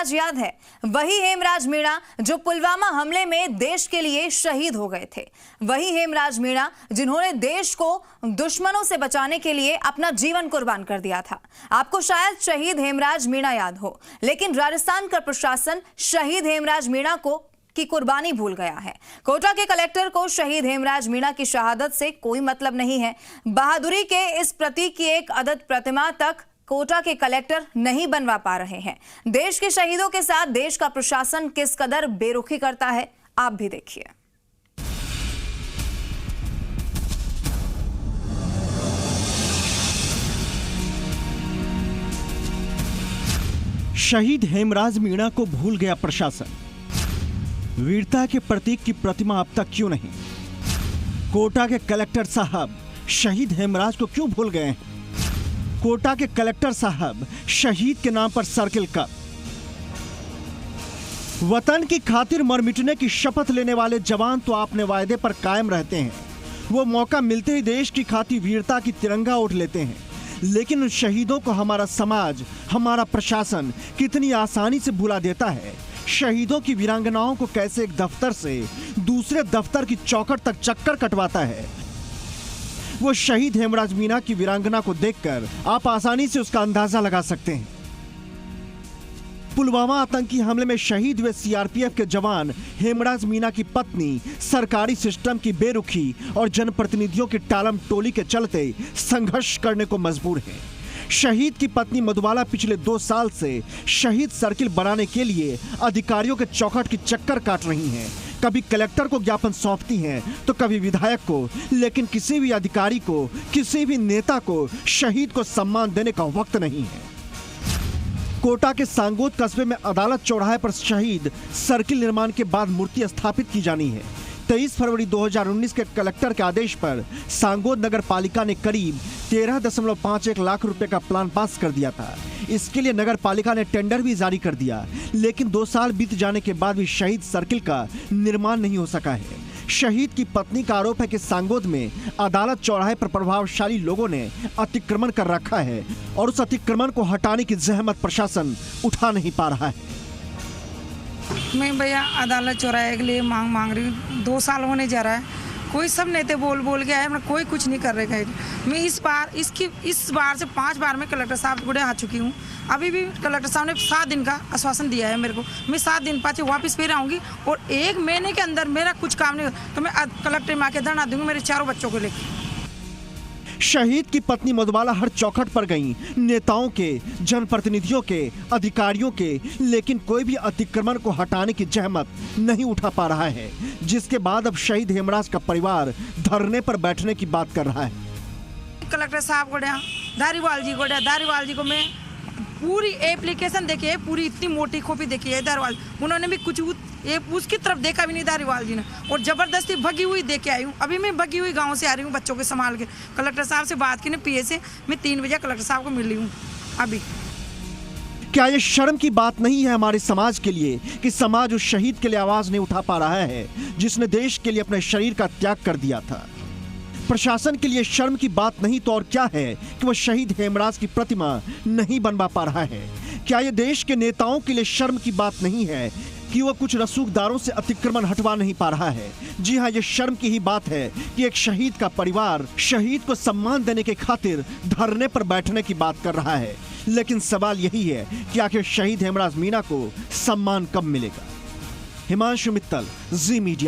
हेमराज याद है? वही हेमराज मीणा जो पुलवामा हमले में देश के लिए शहीद हो गए थे। वही हेमराज मीणा जिन्होंने देश को दुश्मनों से बचाने के लिए अपना जीवन कुर्बान कर दिया था। आपको शायद शहीद हेमराज मीणा याद हो, लेकिन राजस्थान का प्रशासन शहीद हेमराज मीणा की कुर्बानी भूल गया है। कोटा के कलेक्टर को शहीद हेमराज मीणा की शहादत से कोई मतलब नहीं है। बहादुरी के इस प्रतीक की एक अदद प्रतिमा तक कोटा के कलेक्टर नहीं बनवा पा रहे हैं। देश के शहीदों के साथ देश का प्रशासन किस कदर बेरुखी करता है, आप भी देखिए। शहीद हेमराज मीणा को भूल गया प्रशासन। वीरता के प्रतीक की प्रतिमा अब तक क्यों नहीं? कोटा के कलेक्टर साहब शहीद हेमराज को क्यों भूल गए हैं? कोटा के कलेक्टर साहब शहीद के नाम पर सर्किल कब? वतन की खातिर मर मिटने की शपथ लेने वाले जवान तो अपने वायदे पर कायम रहते हैं। वो मौका मिलते ही देश की खातिर वीरता की तिरंगा उठ लेते हैं। लेकिन उन शहीदों को हमारा समाज, हमारा प्रशासन कितनी आसानी से भुला देता है। शहीदों की वीरांगनाओं को कैसे एक दफ्तर से दूसरे दफ्तर की चौखट तक चक्कर कटवाता है। वो शहीद हेमराज मीणा की वीरांगना को देखकर आप आसानी से उसका अंदाजा लगा सकते हैं। पुलवामा आतंकी हमले में शहीद हुए सीआरपीएफ के जवान हेमराज मीणा की पत्नी सरकारी सिस्टम की बेरुखी और जनप्रतिनिधियों की टालम टोली के चलते संघर्ष करने को मजबूर है। शहीद की पत्नी मधुबाला पिछले 2 साल से शहीद सर्किल बनाने के लिए अधिकारियों के चौखट की चक्कर काट रही हैं। कभी कलेक्टर को ज्ञापन सौंपती हैं तो कभी विधायक को, लेकिन किसी भी अधिकारी को, किसी भी नेता को शहीद को सम्मान देने का वक्त नहीं है। कोटा के सांगोद कस्बे में अदालत चौराहे पर शहीद सर्किल निर्माण के बाद मूर्ति स्थापित की जानी है। 23 फरवरी 2019 के कलेक्टर के आदेश पर सांगोद नगर पालिका ने करीब 13.51 लाख रुपए का प्लान पास कर दिया था। इसके लिए नगर पालिका ने टेंडर भी जारी कर दिया, लेकिन 2 साल बीत जाने के बाद भी शहीद सर्किल का निर्माण नहीं हो सका है। शहीद की पत्नी का आरोप है कि सांगोद में अदालत चौराहे पर प्रभावशाली लोगों ने अतिक्रमण कर रखा है और उस अतिक्रमण को हटाने की जहमत प्रशासन उठा नहीं पा रहा है। मैं भैया अदालत चौराहे के लिए मांग रही हूँ। 2 साल होने जा रहा है, कोई सब नेता बोल के आए, मतलब कोई कुछ नहीं कर रहे। मैं इस बार से 5 बार मैं कलेक्टर साहब गुड़े आ चुकी हूँ। अभी भी कलेक्टर साहब ने 7 दिन का आश्वासन दिया है मेरे को। मैं 7 दिन पाछे वापस फिर आऊँगी और 1 महीने के अंदर मेरा कुछ काम नहीं तो मैं कलेक्टर में आके धरना दूंगी मेरे 4 बच्चों को लेकर। शहीद की पत्नी मधुबाला हर चौखट पर गईं, नेताओं के, जनप्रतिनिधियों के, अधिकारियों के, लेकिन कोई भी अतिक्रमण को हटाने की जहमत नहीं उठा पा रहा है, जिसके बाद अब शहीद हेमराज का परिवार धरने पर बैठने की बात कर रहा है। कलेक्टर साहब को धारीवाल जी को मैं पूरी एप्लीकेशन देखी है, पूरी इतनी मोटी कॉपी देखी है धारीवाल, उन्होंने भी कुछ उसकी तरफ देखा भी नहीं धारीवाल जी ने, और जबरदस्ती भगी हुई दे के आई हूँ। अभी मैं भगी हुई गांव से आ रही हूँ बच्चों को संभाल के। कलेक्टर साहब से बात की ने पीए से, मैं 3 बजे कलेक्टर साहब को मिल रही हूँ। अभी क्या ये शर्म की बात नहीं है हमारे समाज के लिए कि समाज उस शहीद के लिए आवाज नहीं उठा पा रहा है जिसने देश के लिए अपने शरीर का त्याग कर दिया था? प्रशासन के लिए शर्म की बात नहीं तो और क्या है कि वह शहीद हेमराज की प्रतिमा नहीं बनवा पा रहा है? क्या यह देश के नेताओं के लिए शर्म की बात नहीं है कि वह कुछ रसूखदारों से अतिक्रमण हटवा नहीं पा रहा है? जी हाँ, यह शर्म की ही बात है कि एक शहीद का परिवार शहीद को सम्मान देने के खातिर धरने पर बैठने की बात कर रहा है। लेकिन सवाल यही है कि आखिर शहीद हेमराज मीणा को सम्मान कब मिलेगा? हिमांशु मित्तल, जी मीडिया,